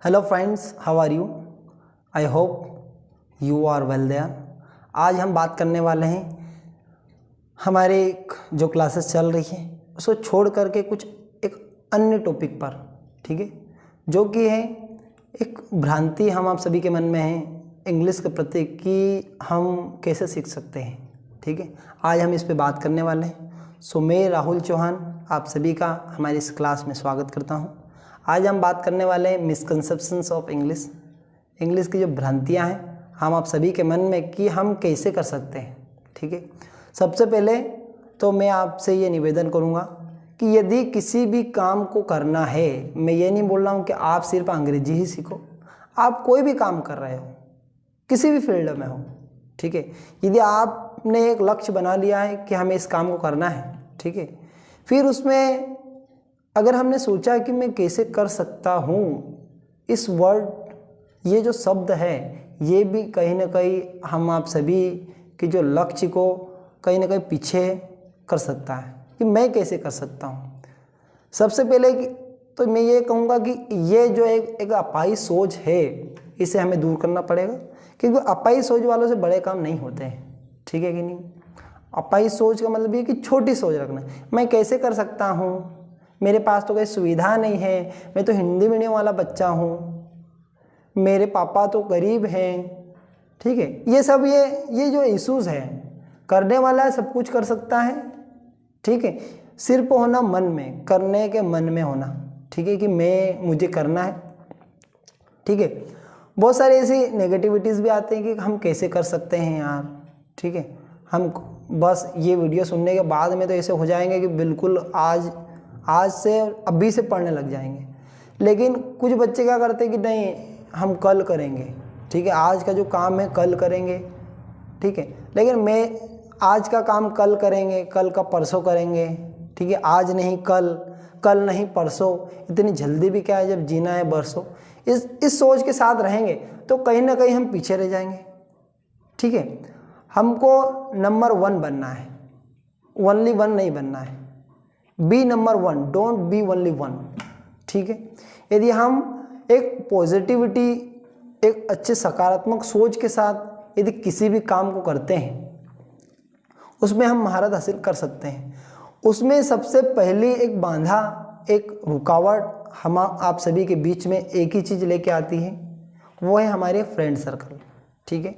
Hello friends, how are you? I hope you are well there. आज हम बात करने वाले हैं हमारे जो क्लासेस चल रही है उसको छोड़ करके कुछ एक अन्य टॉपिक पर, ठीक है, जो कि है एक भ्रांति हम आप सभी के मन में है इंग्लिश के प्रति कि हम कैसे सीख सकते हैं। ठीक है, आज हम इस पे बात करने वाले हैं। सो मैं राहुल चौहान आप सभी का हमारी इस क्लास में स्वागत करता हूं। आज हम बात करने वाले हैं मिसकंसेप्शंस ऑफ इंग्लिश, इंग्लिश की जो भ्रांतियां हैं हम आप सभी के मन में कि हम कैसे कर सकते हैं। ठीक है, सबसे पहले तो मैं आपसे ये निवेदन करूँगा कि यदि किसी भी काम को करना है, मैं ये नहीं बोल रहा हूँ कि आप सिर्फ अंग्रेजी ही सीखो, आप कोई भी काम कर रहे हो किसी भी फील्ड में हो, ठीक है, यदि आपने एक लक्ष्य बना लिया है कि हमें इस काम को करना है, ठीक है, फिर उसमें अगर हमने सोचा कि मैं कैसे कर सकता हूँ, इस वर्ड, ये जो शब्द है, ये भी कहीं ना कहीं हम आप सभी के जो लक्ष्य को कहीं ना कहीं पीछे कर सकता है कि मैं कैसे कर सकता हूँ। सबसे पहले तो मैं ये कहूँगा कि ये जो एक अपाई सोच है, इसे हमें दूर करना पड़ेगा, क्योंकि अपाई सोच वालों से बड़े काम नहीं होते हैं। ठीक है कि नहीं? अपाई सोच का मतलब ये कि छोटी सोच रखना, मैं कैसे कर सकता हूँ, मेरे पास तो कोई सुविधा नहीं है, मैं तो हिंदी मीडियम वाला बच्चा हूँ, मेरे पापा तो गरीब हैं। ठीक है, ये सब ये जो इश्यूज है, करने वाला सब कुछ कर सकता है, ठीक है, सिर्फ होना मन में, करने के मन में होना, ठीक है, कि मुझे करना है। ठीक है, बहुत सारी ऐसी नेगेटिविटीज़ भी आते हैं कि हम कैसे कर सकते हैं यार। ठीक है, हम बस ये वीडियो सुनने के बाद में तो ऐसे हो जाएंगे कि बिल्कुल आज से अभी से पढ़ने लग जाएंगे। लेकिन कुछ बच्चे क्या करते हैं कि नहीं, हम कल करेंगे, ठीक है, आज का जो काम है कल करेंगे, ठीक है, लेकिन मैं आज का काम कल करेंगे, कल का परसों करेंगे, ठीक है, आज नहीं कल नहीं परसों, इतनी जल्दी भी क्या है जब जीना है बरसों। इस सोच के साथ रहेंगे तो कहीं ना कहीं हम पीछे रह जाएंगे। ठीक है, हमको नंबर 1 बनना है, ओनली 1 नहीं बनना है, be number 1, don't be only 1। ठीक है, यदि हम एक पॉजिटिविटी, एक अच्छे सकारात्मक सोच के साथ यदि किसी भी काम को करते हैं, उसमें हम महारत हासिल कर सकते हैं। उसमें सबसे पहली एक बाधा, एक रुकावट हम आप सभी के बीच में एक ही चीज़ लेके आती है, वो है हमारे फ्रेंड सर्कल। ठीक है,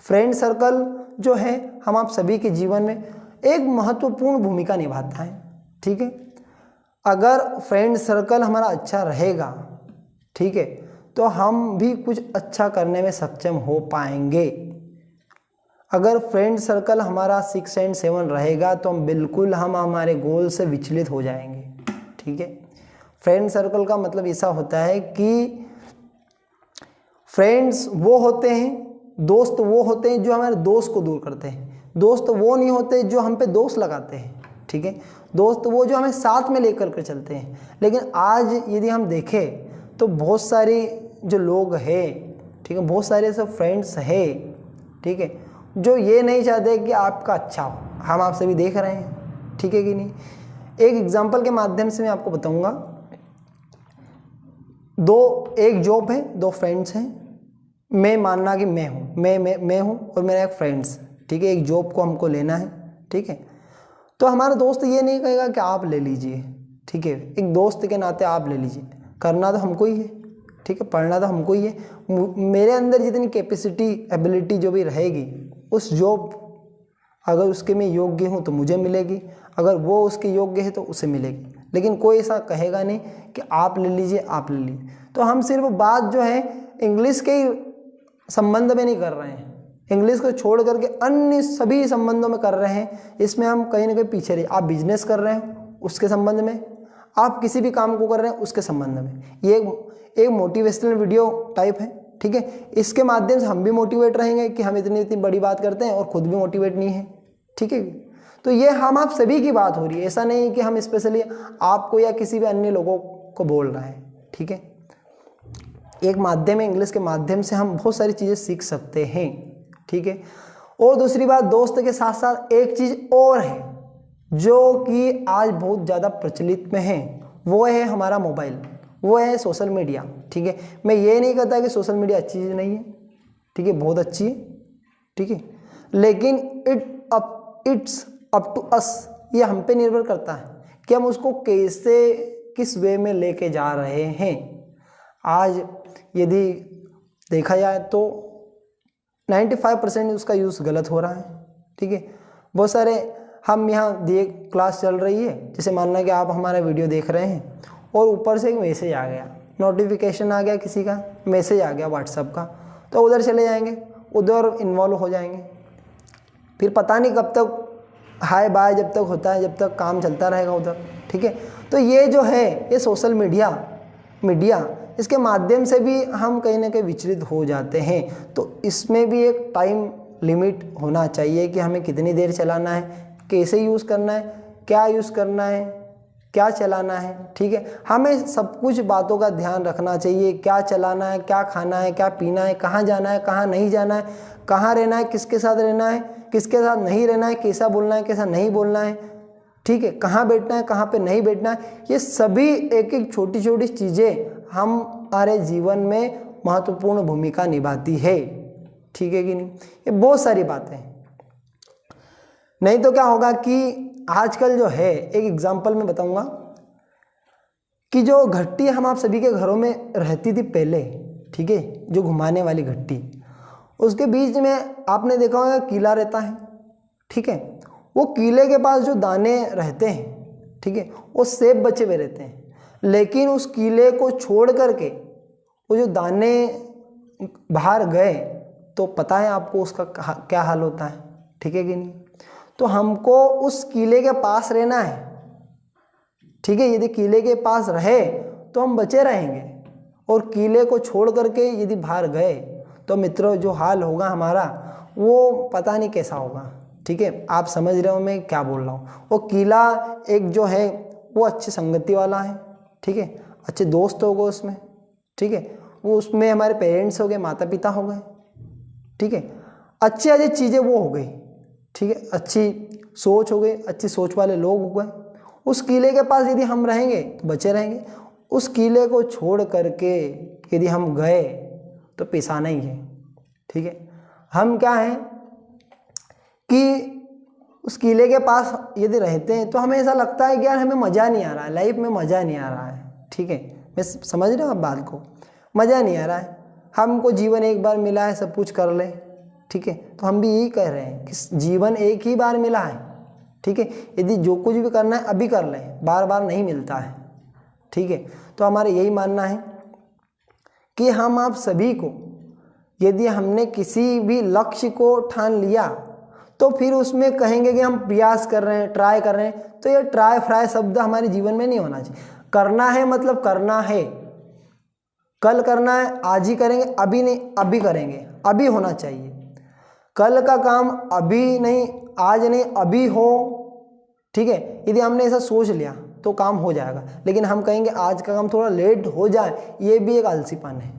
फ्रेंड सर्कल जो है हम आप सभी के जीवन में एक महत्वपूर्ण भूमिका निभाता है। ठीक है, अगर फ्रेंड सर्कल हमारा अच्छा रहेगा, ठीक है, तो हम भी कुछ अच्छा करने में सक्षम हो पाएंगे। अगर फ्रेंड सर्कल हमारा 6 और 7 रहेगा तो हम हमारे गोल से विचलित हो जाएंगे। ठीक है, फ्रेंड सर्कल का मतलब ऐसा होता है कि फ्रेंड्स वो होते हैं, दोस्त वो होते हैं जो हमारे दोस्त को दूर करते हैं, दोस्त वो नहीं होते जो हम पे दोस्त लगाते हैं। ठीक है, दोस्त वो जो हमें साथ में लेकर के चलते हैं। लेकिन आज यदि हम देखें तो बहुत सारी जो लोग हैं, ठीक है, बहुत सारे ऐसे फ्रेंड्स हैं, ठीक है, जो ये नहीं चाहते कि आपका अच्छा हो। हम आप सभी देख रहे हैं, ठीक है कि नहीं? एक एग्जांपल के माध्यम से मैं आपको बताऊंगा। एक जॉब है, 2 फ्रेंड्स हैं, मैं मानना कि मैं हूँ, मैं हूँ और मेरा एक फ्रेंड्स, ठीक है, एक जॉब को हमको लेना है। ठीक है, तो हमारा दोस्त ये नहीं कहेगा कि आप ले लीजिए, ठीक है, एक दोस्त के नाते आप ले लीजिए, करना तो हमको ही है, ठीक है, पढ़ना तो हमको ही है। मेरे अंदर जितनी कैपेसिटी, एबिलिटी जो भी रहेगी, उस जॉब अगर उसके मैं योग्य हूँ तो मुझे मिलेगी, अगर वो उसके योग्य है तो उसे मिलेगी। लेकिन कोई ऐसा कहेगा नहीं कि आप ले लीजिए, आप ले लीजिए। तो हम सिर्फ बात जो है इंग्लिश के ही संबंध में नहीं कर रहे हैं, इंग्लिश को छोड़ करके अन्य सभी संबंधों में कर रहे हैं। इसमें हम कहीं ना कहीं पीछे रहे। आप बिजनेस कर रहे हैं उसके संबंध में, आप किसी भी काम को कर रहे हैं उसके संबंध में। ये एक मोटिवेशनल वीडियो टाइप है, ठीक है, इसके माध्यम से हम भी मोटिवेट रहेंगे कि हम इतनी बड़ी बात करते हैं और खुद भी मोटिवेट नहीं है। ठीक है, तो ये हम आप सभी की बात हो रही है, ऐसा नहीं कि हम स्पेशली आपको या किसी भी अन्य लोगों को बोल रहे हैं। ठीक है, एक माध्यम है, इंग्लिश के माध्यम से हम बहुत सारी चीज़ें सीख सकते हैं। ठीक है, और दूसरी बात, दोस्त के साथ साथ एक चीज़ और है जो कि आज बहुत ज़्यादा प्रचलित में है, वो है हमारा मोबाइल। वो है सोशल मीडिया। ठीक है, मैं ये नहीं कहता कि सोशल मीडिया अच्छी चीज़ नहीं है, ठीक है, बहुत अच्छी है, ठीक है, लेकिन इट्स अप टू अस, ये हम पे निर्भर करता है कि हम उसको कैसे किस वे में लेके जा रहे हैं। आज यदि देखा जाए तो 95% उसका यूज़ गलत हो रहा है। ठीक है, बहुत सारे हम यहाँ दिए क्लास चल रही है, जैसे मानना कि आप हमारा वीडियो देख रहे हैं और ऊपर से एक मैसेज आ गया, नोटिफिकेशन आ गया, किसी का मैसेज आ गया व्हाट्सएप का, तो उधर चले जाएंगे, उधर इन्वॉल्व हो जाएंगे, फिर पता नहीं कब तक हाय बाय जब तक होता है, जब तक काम चलता रहेगा उधर। ठीक है, तो ये जो है ये सोशल मीडिया इसके माध्यम से भी हम कहीं ना कहीं विचलित हो जाते हैं। तो इसमें भी एक टाइम लिमिट होना चाहिए कि हमें कितनी देर चलाना है, कैसे यूज़ करना है, क्या यूज़ करना है, क्या चलाना है। ठीक है, हमें सब कुछ बातों का ध्यान रखना चाहिए, क्या चलाना है, क्या खाना है, क्या पीना है, कहाँ जाना है, कहाँ नहीं जाना है, कहाँ रहना है, किसके साथ रहना है, किसके साथ नहीं रहना है, कैसा बोलना है, कैसा नहीं बोलना है। ठीक है, कहाँ बैठना है, कहाँ पे नहीं बैठना है, ये सभी एक एक छोटी छोटी चीज़ें हमारे जीवन में महत्वपूर्ण भूमिका निभाती है। ठीक है कि नहीं, ये बहुत सारी बातें हैं। नहीं तो क्या होगा कि आजकल जो है, एक एग्जांपल मैं बताऊंगा कि जो घट्टी हम आप सभी के घरों में रहती थी पहले, ठीक है, जो घुमाने वाली घट्टी, उसके बीच में आपने देखा होगा कीला रहता है। ठीक है, वो कीले के पास जो दाने रहते हैं, ठीक है, वो सेब बचे हुए रहते हैं, लेकिन उस कीले को छोड़ करके वो जो दाने बाहर गए तो पता है आपको उसका क्या हाल होता है। ठीक है कि नहीं, तो हमको उस कीले के पास रहना है। ठीक है, यदि कीले के पास रहे तो हम बचे रहेंगे, और कीले को छोड़ करके यदि बाहर गए तो मित्रों जो हाल होगा हमारा वो पता नहीं कैसा होगा। ठीक है, आप समझ रहे हो मैं क्या बोल रहा हूँ। वो कीला एक जो है वो अच्छी संगति वाला है, ठीक है, अच्छे दोस्त हो गए उसमें, ठीक है, वो उसमें हमारे पेरेंट्स हो गए, माता पिता हो गए, ठीक है, अच्छी अच्छी चीज़ें वो हो गई, ठीक है, अच्छी सोच हो गई, अच्छी सोच वाले लोग हो गए। उस किले के पास यदि हम रहेंगे तो बचे रहेंगे, उस किले को छोड़ करके यदि हम गए तो पिसाना ही है। ठीक है, हम क्या हैं कि उस किले के पास यदि रहते हैं तो हमें ऐसा लगता है कि यार हमें मज़ा नहीं आ रहा है, लाइफ में मज़ा नहीं आ रहा है। ठीक है, मैं समझ रहा हूँ आप बात को, मज़ा नहीं आ रहा है, हमको जीवन एक बार मिला है, सब कुछ कर ले। ठीक है, तो हम भी यही कह रहे हैं कि जीवन एक ही बार मिला है। ठीक है, यदि जो कुछ भी करना है अभी कर लें, बार बार नहीं मिलता है। ठीक है, तो हमारा यही मानना है कि हम आप सभी को यदि हमने किसी भी लक्ष्य को ठान लिया तो फिर उसमें कहेंगे कि हम प्रयास कर रहे हैं, ट्राई कर रहे हैं, तो ये ट्राई फ्राई शब्द हमारे जीवन में नहीं होना चाहिए। करना है मतलब करना है, कल करना है, आज ही करेंगे, अभी नहीं अभी करेंगे, अभी होना चाहिए। कल का काम अभी नहीं, आज नहीं, अभी हो। ठीक है, यदि हमने ऐसा सोच लिया तो काम हो जाएगा, लेकिन हम कहेंगे आज का काम थोड़ा लेट हो जाए, ये भी एक आलसीपन है।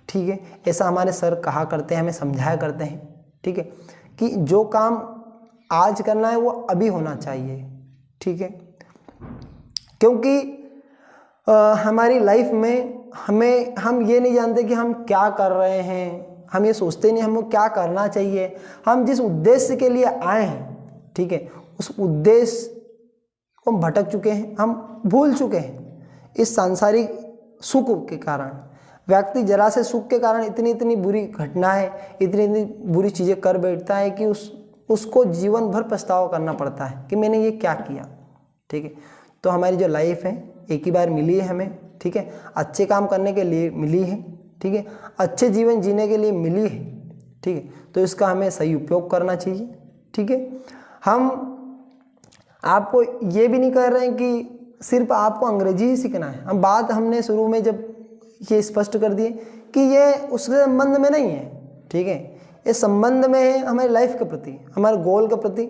ठीक है, ऐसा हमारे सर कहा करते हैं, हमें समझाया करते हैं। ठीक है, कि जो काम आज करना है वो अभी होना चाहिए। ठीक है, क्योंकि हमारी लाइफ में हम ये नहीं जानते कि हम क्या कर रहे हैं, हम ये सोचते नहीं हमको क्या करना चाहिए। हम जिस उद्देश्य के लिए आए हैं, ठीक है, उस उद्देश्य को हम भटक चुके हैं, हम भूल चुके हैं। इस सांसारिक सुख के कारण व्यक्ति जरा से सुख के कारण इतनी बुरी घटनाएं, इतनी बुरी चीज़ें कर बैठता है कि उसको जीवन भर पछतावा करना पड़ता है कि मैंने ये क्या किया। ठीक है, तो हमारी जो लाइफ है एक ही बार मिली है हमें। ठीक है, अच्छे काम करने के लिए मिली है। ठीक है, अच्छे जीवन जीने के लिए मिली है। ठीक है, तो इसका हमें सही उपयोग करना चाहिए। ठीक है, हम आपको ये भी नहीं कह रहे हैं कि सिर्फ आपको अंग्रेजी ही सीखना है। हम बात हमने शुरू में जब ये स्पष्ट कर दिए कि ये उसके संबंध में नहीं है। ठीक है, ये संबंध में है हमारी लाइफ के प्रति, हमारे गोल के प्रति।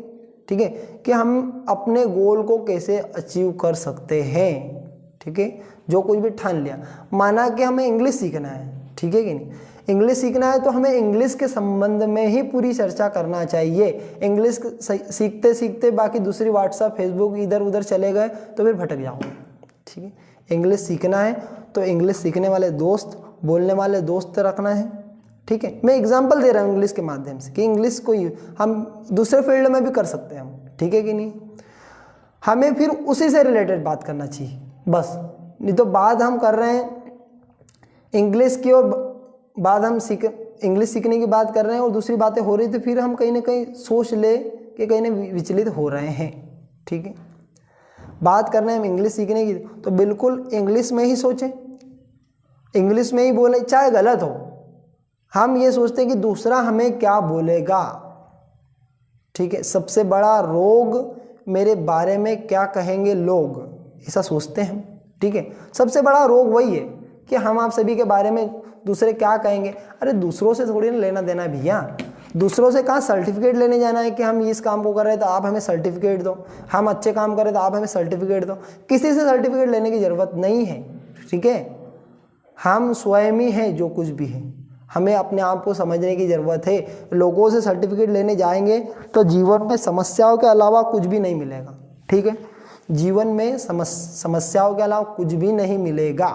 ठीक है, कि हम अपने गोल को कैसे अचीव कर सकते हैं। ठीक है, जो कुछ भी ठान लिया, माना कि हमें इंग्लिश सीखना है, ठीक है कि नहीं, इंग्लिश सीखना है तो हमें इंग्लिश के संबंध में ही पूरी चर्चा करना चाहिए। इंग्लिश सीखते सीखते बाकी दूसरी व्हाट्सएप फेसबुक इधर उधर चले गए तो फिर भटक जाओगे। ठीक है, इंग्लिश सीखना है तो इंग्लिश सीखने वाले दोस्त, बोलने वाले दोस्त रखना है। ठीक है, मैं एग्जांपल दे रहा हूँ इंग्लिश के माध्यम से कि इंग्लिश को हम दूसरे फील्ड में भी कर सकते हैं हम, ठीक है कि नहीं। हमें फिर उसी से रिलेटेड बात करना चाहिए बस, नहीं तो बात हम कर रहे हैं इंग्लिश की और बाद हम इंग्लिश सीखने की बात कर रहे हैं और दूसरी बातें हो रही, तो फिर हम कहीं ना कहीं सोच ले कि कहीं ना विचलित हो रहे हैं। ठीक है, बात कर रहे हैं हम इंग्लिश सीखने की, तो बिल्कुल इंग्लिश में ही सोचें, इंग्लिश में ही बोले, चाहे गलत हो। हम ये सोचते हैं कि दूसरा हमें क्या बोलेगा। ठीक है, सबसे बड़ा रोग मेरे बारे में क्या कहेंगे लोग, ऐसा सोचते हैं हम। ठीक है, सबसे बड़ा रोग वही है कि हम आप सभी के बारे में दूसरे क्या कहेंगे। अरे दूसरों से थोड़ी ना लेना देना है भैया, दूसरों से कहाँ सर्टिफिकेट लेने जाना है कि हम इस काम को कर रहे हैं तो आप हमें सर्टिफिकेट दो, हम अच्छे काम कर रहे हैं तो आप हमें सर्टिफिकेट दो। किसी से सर्टिफिकेट लेने की ज़रूरत नहीं है। ठीक है, हम स्वयं ही हैं जो कुछ भी है, हमें अपने आप को समझने की ज़रूरत है। लोगों से सर्टिफिकेट लेने जाएंगे तो जीवन में समस्याओं के अलावा कुछ भी नहीं मिलेगा। ठीक है, जीवन में समस्याओं के अलावा कुछ भी नहीं मिलेगा।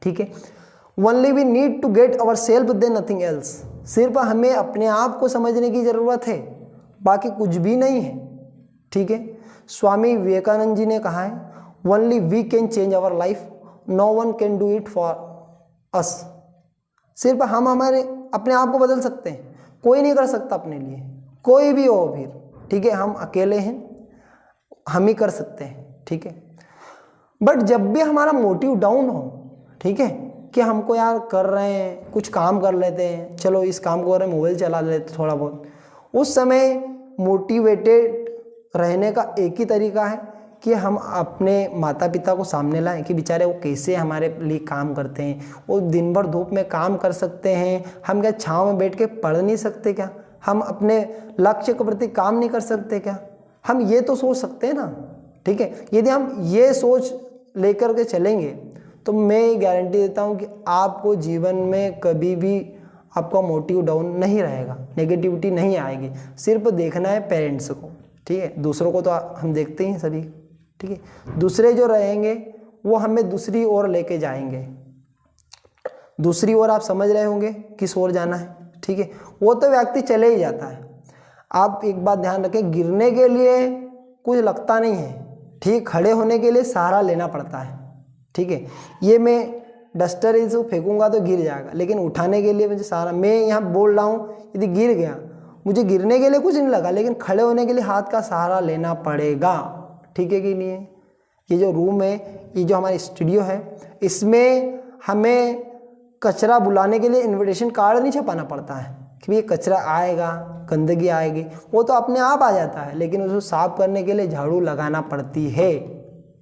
ठीक है, only we need to get our self then nothing else. सिर्फ हमें अपने आप को समझने की ज़रूरत है, बाकी कुछ भी नहीं है। ठीक है, स्वामी विवेकानंद जी ने कहा है only we can change our life, no one can do it for us. सिर्फ हम हमारे अपने आप को बदल सकते हैं, कोई नहीं कर सकता अपने लिए, कोई भी हो फिर। ठीक है, हम अकेले हैं, हम ही कर सकते हैं। ठीक है, बट जब भी हमारा मोटिव डाउन हो, ठीक है, कि हमको यार कर रहे हैं, कुछ काम कर लेते हैं, चलो इस काम को कर रहे हैं, मोबाइल चला लेते थोड़ा बहुत, उस समय मोटिवेटेड रहने का एक ही तरीका है कि हम अपने माता पिता को सामने लाएं कि बेचारे वो कैसे हमारे लिए काम करते हैं। वो दिन भर धूप में काम कर सकते हैं, हम क्या छाँव में बैठ के पढ़ नहीं सकते क्या? हम अपने लक्ष्य के प्रति काम नहीं कर सकते क्या? हम ये तो सोच सकते हैं ना। ठीक है, यदि हम ये सोच लेकर के चलेंगे तो मैं गारंटी देता हूँ कि आपको जीवन में कभी भी आपका मोटिव डाउन नहीं रहेगा, नेगेटिविटी नहीं आएगी। सिर्फ देखना है पेरेंट्स को। ठीक है, दूसरों को तो हम देखते ही हैं सभी। ठीक है, दूसरे जो रहेंगे वो हमें दूसरी ओर लेके जाएंगे। दूसरी ओर आप समझ रहे होंगे किस ओर जाना है। ठीक है, वो तो व्यक्ति चले ही जाता है। आप एक बात ध्यान रखें, गिरने के लिए कुछ लगता नहीं है, ठीक, खड़े होने के लिए सहारा लेना पड़ता है। ठीक है, ये मैं डस्टर इसे फेंकूंगा तो गिर जाएगा, लेकिन उठाने के लिए मुझे सहारा, मैं यहाँ बोल रहा हूँ, यदि गिर गया, मुझे गिरने के लिए कुछ नहीं लगा, लेकिन खड़े होने के लिए हाथ का सहारा लेना पड़ेगा। ठीक है कि नहीं है? ये जो रूम है, ये जो हमारी स्टूडियो है, इसमें हमें कचरा बुलाने के लिए इनविटेशन कार्ड नहीं छपाना पड़ता है कि ये कचरा आएगा, गंदगी आएगी, वो तो अपने आप आ जाता है, लेकिन उसको साफ करने के लिए झाड़ू लगाना पड़ती है।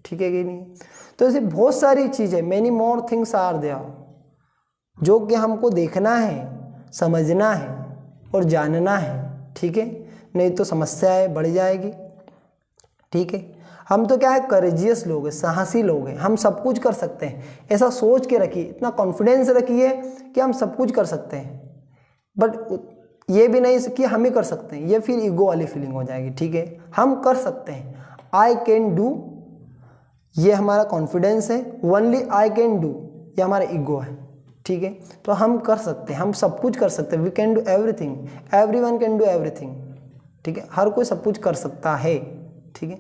ठीक है कि नहीं? तो ऐसी बहुत सारी चीज़ें, many more things are there, जो कि हमको देखना है, समझना है और जानना है। ठीक है, नहीं तो समस्याएं बढ़ जाएगी। ठीक है, हम तो क्या है, करेजियस लोग हैं, साहसी लोग हैं, हम सब कुछ कर सकते हैं, ऐसा सोच के रखिए, इतना कॉन्फिडेंस रखिए कि हम सब कुछ कर सकते हैं। बट ये भी नहीं कि हम ही कर सकते हैं, ये फिर ईगो वाली फीलिंग हो जाएगी। ठीक है, हम कर सकते हैं, आई कैन डू, ये हमारा कॉन्फिडेंस है। ओनली आई कैन डू, ये हमारा ईगो है। ठीक है, तो हम कर सकते हैं, हम सब कुछ कर सकते हैं। We can do everything, everyone can do everything. ठीक है, हर कोई सब कुछ कर सकता है। ठीक है,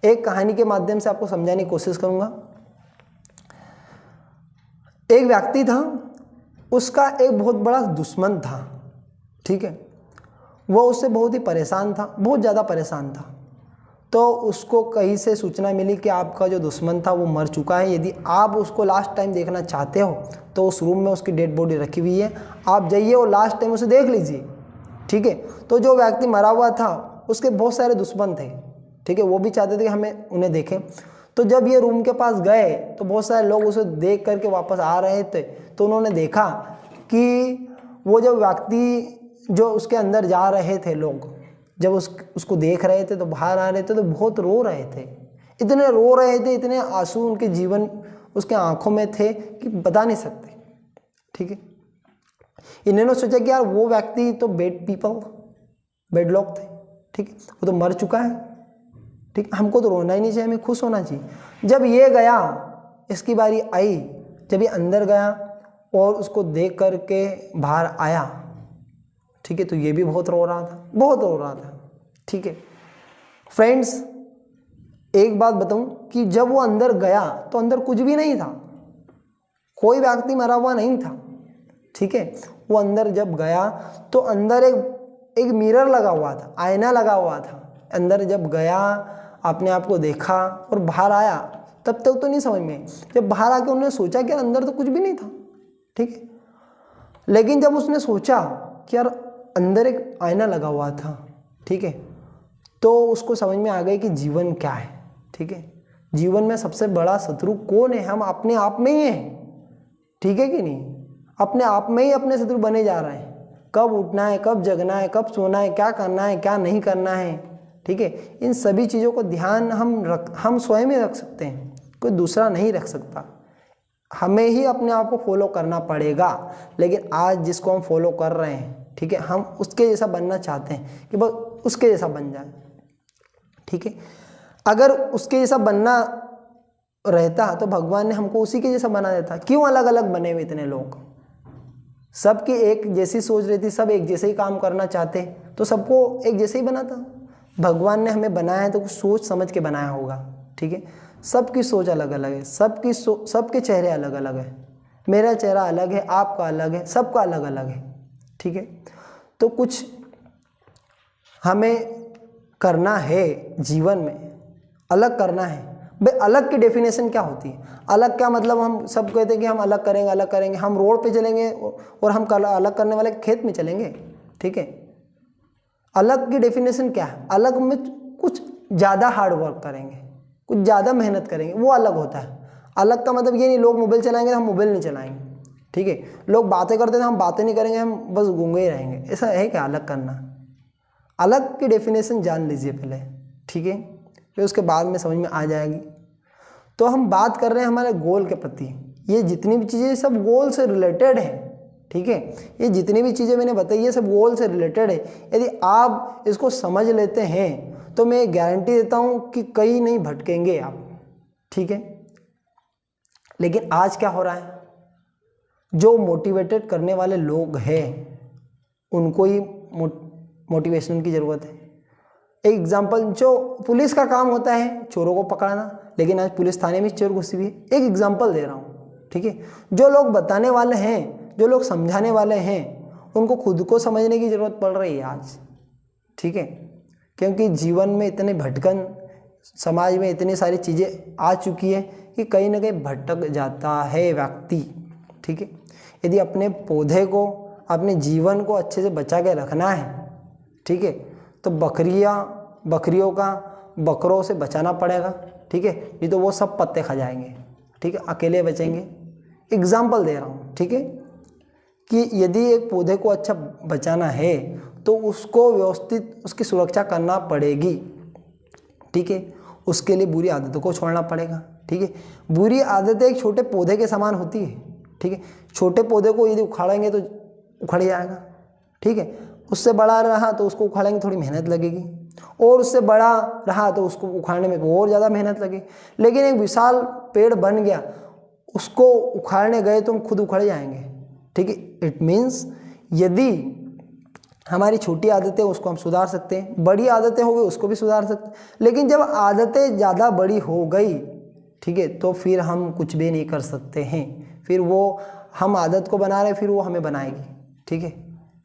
एक कहानी के माध्यम से आपको समझाने की कोशिश करूंगा। एक व्यक्ति था, उसका एक बहुत बड़ा दुश्मन था। ठीक है, वो उससे बहुत ही परेशान था, बहुत ज़्यादा परेशान था। तो उसको कहीं से सूचना मिली कि आपका जो दुश्मन था वो मर चुका है, यदि आप उसको लास्ट टाइम देखना चाहते हो तो उस रूम में उसकी डेड बॉडी रखी हुई है, आप जाइए और लास्ट टाइम उसे देख लीजिए। ठीक है, तो जो व्यक्ति मरा हुआ था उसके बहुत सारे दुश्मन थे। ठीक है, वो भी चाहते थे कि हमें उन्हें देखें। तो जब ये रूम के पास गए तो बहुत सारे लोग उसे देख करके वापस आ रहे थे, तो उन्होंने देखा कि वो जो व्यक्ति जो उसके अंदर जा रहे थे, लोग जब उसको देख रहे थे तो बाहर आ रहे थे तो बहुत रो रहे थे, इतने रो रहे थे, इतने आंसू उनके जीवन उसके आंखों में थे कि बता नहीं सकते। ठीक है, इन्होंने सोचा कि यार वो व्यक्ति तो बेड लोग थे। ठीक है, वो तो मर चुका है। ठीक, हमको तो रोना ही नहीं चाहिए, हमें खुश होना चाहिए। जब ये गया इसकी बारी आई जब ये अंदर गया और उसको देख करके बाहर आया, ठीक है, तो ये भी बहुत रो रहा था, बहुत रो रहा था, ठीक है। फ्रेंड्स, एक बात बताऊं कि जब वो अंदर गया तो अंदर कुछ भी नहीं था, कोई व्यक्ति मरा हुआ नहीं था, ठीक है। वो अंदर जब गया तो अंदर एक मिरर लगा हुआ था, आईना लगा हुआ था। अंदर जब गया, अपने आप को देखा और बाहर आया, तब तक तो नहीं समझ में। जब बाहर आके उन्होंने सोचा कि अंदर तो कुछ भी नहीं था, ठीक है। लेकिन जब उसने सोचा कि यार अंदर एक आईना लगा हुआ था, ठीक है, तो उसको समझ में आ गई कि जीवन क्या है, ठीक है। जीवन में सबसे बड़ा शत्रु कौन है? हम अपने आप में ही हैं, ठीक है कि नहीं? अपने आप में ही अपने शत्रु बने जा रहे हैं। कब उठना है, कब जगना है, कब सोना है, क्या करना है, क्या नहीं करना है, ठीक है। इन सभी चीज़ों को ध्यान हम स्वयं ही रख सकते हैं, कोई दूसरा नहीं रख सकता। हमें ही अपने आप को फॉलो करना पड़ेगा। लेकिन आज जिसको हम फॉलो कर रहे हैं, ठीक है, हम उसके जैसा बनना चाहते हैं कि बस उसके जैसा बन जाए, ठीक है। अगर उसके जैसा बनना रहता तो भगवान ने हमको उसी के जैसा बना देता। क्यों अलग अलग बने हुए इतने लोग? सबकी एक जैसी सोच रहती, सब एक जैसे ही काम करना चाहते, तो सबको एक जैसे ही बनाता। भगवान ने हमें बनाया है तो कुछ सोच समझ के बनाया होगा, ठीक है। सबकी सोच अलग अलग है, सबके चेहरे अलग अलग है। मेरा चेहरा अलग है, आपका अलग है, सबका अलग अलग है, ठीक है। तो कुछ हमें करना है जीवन में, अलग करना है। भाई अलग की डेफिनेशन क्या होती है? अलग क्या मतलब? हम सब कहते हैं कि हम अलग करेंगे, अलग करेंगे। हम रोड पे चलेंगे और हम अलग करने वाले खेत में चलेंगे, ठीक है। अलग की डेफिनेशन क्या है? अलग में कुछ ज़्यादा हार्ड वर्क करेंगे, कुछ ज़्यादा मेहनत करेंगे, वो अलग होता है। अलग का मतलब ये नहीं लोग मोबाइल चलाएंगे तो हम मोबाइल नहीं चलाएंगे, ठीक है। लोग बातें करते हैं तो हम बातें नहीं करेंगे, हम बस गूंगे ही रहेंगे। ऐसा है क्या अलग करना? अलग की डेफिनेशन जान लीजिए पहले, ठीक है, फिर उसके बाद में समझ में आ जाएगी। तो हम बात कर रहे हैं हमारे गोल के प्रति। ये जितनी भी चीज़ें सब गोल से रिलेटेड है, ठीक है। ये जितनी भी चीज़ें मैंने बताई ये सब गोल से रिलेटेड है। यदि आप इसको समझ लेते हैं तो मैं गारंटी देता हूँ कि कहीं नहीं भटकेंगे आप, ठीक है। लेकिन आज क्या हो रहा है? जो मोटिवेटेड करने वाले लोग हैं उनको ही मोटिवेशन की ज़रूरत है। एक एग्जाम्पल, जो पुलिस का काम होता है चोरों को पकड़ना, लेकिन आज पुलिस थाने में चोर घुसी हुई है। एक एग्जाम्पल दे रहा हूँ, ठीक है। जो लोग बताने वाले हैं, जो लोग समझाने वाले हैं, उनको खुद को समझने की ज़रूरत पड़ रही है आज, ठीक है। क्योंकि जीवन में इतने भटकन, समाज में इतनी सारी चीज़ें आ चुकी है कि कहीं ना कहीं भटक जाता है व्यक्ति, ठीक है। यदि अपने पौधे को, अपने जीवन को अच्छे से बचा के रखना है, ठीक है, तो बकरियों का बकरों से बचाना पड़ेगा, ठीक है। नहीं तो वो सब पत्ते खा जाएंगे, ठीक है, अकेले बचेंगे। एग्जाम्पल दे रहा हूँ, ठीक है, कि यदि एक पौधे को अच्छा बचाना है तो उसको व्यवस्थित उसकी सुरक्षा करना पड़ेगी, ठीक है। उसके लिए बुरी आदतों को छोड़ना पड़ेगा, ठीक है। बुरी आदतें एक छोटे पौधे के समान होती है, ठीक है। छोटे पौधे को यदि उखाड़ेंगे तो उखड़ जाएगा, ठीक है। उससे बड़ा रहा तो उसको उखाड़ेंगे, थोड़ी मेहनत लगेगी, और उससे बड़ा रहा तो उसको उखाड़ने में और ज़्यादा मेहनत लगेगी। लेकिन एक विशाल पेड़ बन गया, उसको उखाड़ने गए तो हम खुद उखड़ जाएंगे, ठीक है। इट मीन्स यदि हमारी छोटी आदतें उसको हम सुधार सकते हैं, बड़ी आदतें हो गई उसको भी सुधार सकते हैं। लेकिन जब आदतें ज़्यादा बड़ी हो गई, ठीक है, तो फिर हम कुछ भी नहीं कर सकते हैं। फिर वो हम आदत को बना रहे हैं, फिर वो हमें बनाएगी, ठीक है।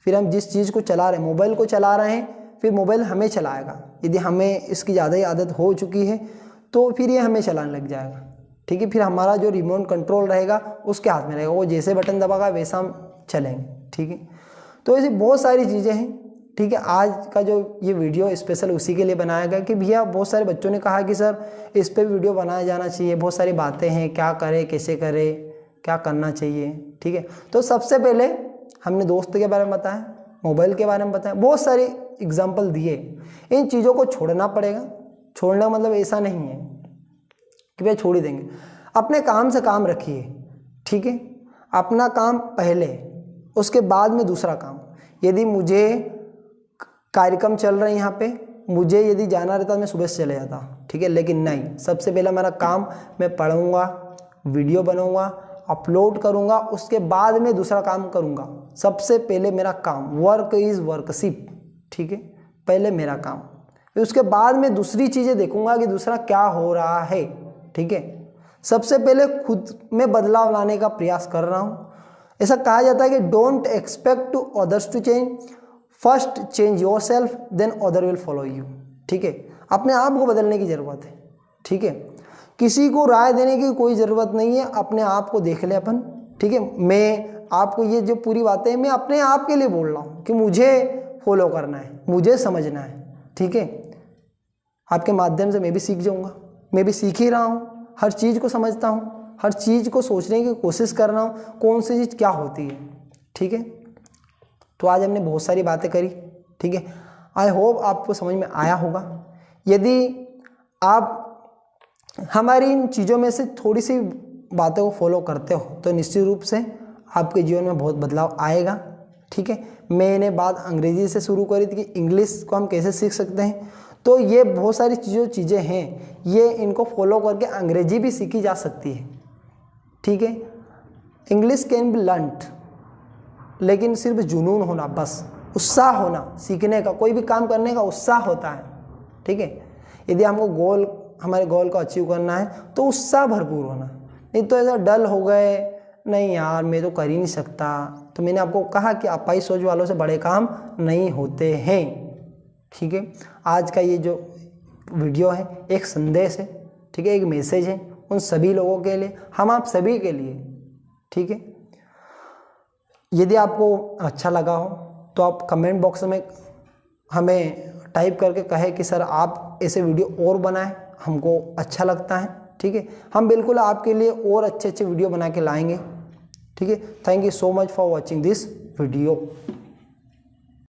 फिर हम जिस चीज़ को चला रहे हैं, मोबाइल को चला रहे हैं, फिर मोबाइल हमें चलाएगा। यदि हमें इसकी ज़्यादा ही आदत हो चुकी है तो फिर ये हमें चलाने लग जाएगा, ठीक है। फिर हमारा जो रिमोट कंट्रोल रहेगा उसके हाथ में रहेगा, वो जैसे बटन दबाएगा वैसा हम चलेंगे, ठीक है। तो ऐसी बहुत सारी चीज़ें हैं, ठीक है। आज का जो ये वीडियो स्पेशल उसी के लिए बनाया गया कि भैया बहुत सारे बच्चों ने कहा कि सर इस पे वीडियो बनाया जाना चाहिए, बहुत सारी बातें हैं, क्या करें, कैसे करें, क्या करना चाहिए, ठीक है। तो सबसे पहले हमने दोस्त के बारे में बताया, मोबाइल के बारे में बताया, बहुत सारे एग्जाम्पल दिए। इन चीज़ों को छोड़ना पड़ेगा। छोड़ना मतलब ऐसा नहीं है कि भैया छोड़ ही देंगे। अपने काम से काम रखिए, ठीक है। अपना काम पहले, उसके बाद में दूसरा काम। यदि मुझे कार्यक्रम चल रहे हैं यहाँ पे, मुझे यदि जाना रहता तो मैं सुबह से चले जाता, ठीक है। लेकिन नहीं, सबसे पहला मेरा काम, मैं पढ़ूंगा, वीडियो बनाऊंगा, अपलोड करूंगा, उसके बाद में दूसरा काम करूंगा। सबसे पहले मेरा काम, वर्क इज़ वर्कशिप, ठीक है, पहले मेरा काम, फिर उसके बाद में दूसरी चीज़ें देखूंगा कि दूसरा क्या हो रहा है, ठीक है। सबसे पहले खुद में बदलाव लाने का प्रयास कर रहा हूँ। ऐसा कहा जाता है कि don't expect to others to change, first change yourself then other will follow you, ठीक है। अपने आप को बदलने की ज़रूरत है, ठीक है। किसी को राय देने की कोई ज़रूरत नहीं है, अपने आप को देख ले अपन, ठीक है। मैं आपको ये जो पूरी बातें हैं मैं अपने आप के लिए बोल रहा हूँ कि मुझे फॉलो करना है, मुझे समझना है, ठीक है। आपके माध्यम से मैं भी सीख जाऊँगा, मैं भी सीख ही रहा हूँ, हर चीज़ को समझता हूँ, हर चीज़ को सोचने की कोशिश कर रहा हूँ कौन सी चीज़ क्या होती है, ठीक है। तो आज हमने बहुत सारी बातें करी, ठीक है। आई होप आपको समझ में आया होगा। यदि आप हमारी इन चीज़ों में से थोड़ी सी बातों को फॉलो करते हो तो निश्चित रूप से आपके जीवन में बहुत बदलाव आएगा, ठीक है। मैंने बात अंग्रेजी से शुरू करी थी कि इंग्लिश को हम कैसे सीख सकते हैं, तो ये बहुत सारी चीज़ें हैं, ये इनको फॉलो करके अंग्रेजी भी सीखी जा सकती है, ठीक है। इंग्लिश कैन बी लर्नड, लेकिन सिर्फ जुनून होना, बस उत्साह होना, सीखने का, कोई भी काम करने का उत्साह होता है, ठीक है। यदि हमको हमारे गोल को अचीव करना है तो उत्साह भरपूर होना, नहीं तो ऐसा डल हो गए, नहीं यार मैं तो कर ही नहीं सकता। तो मैंने आपको कहा कि अपाई सोच वालों से बड़े काम नहीं होते हैं, ठीक है। आज का ये जो वीडियो है एक संदेश है, ठीक है, एक मैसेज है उन सभी लोगों के लिए, हम आप सभी के लिए, ठीक है। यदि आपको अच्छा लगा हो तो आप कमेंट बॉक्स में हमें टाइप करके कहें कि सर आप ऐसे वीडियो और बनाएं, हमको अच्छा लगता है, ठीक है। हम बिल्कुल आपके लिए और अच्छे वीडियो बना के लाएंगे, ठीक है। Thank you so much for watching this video.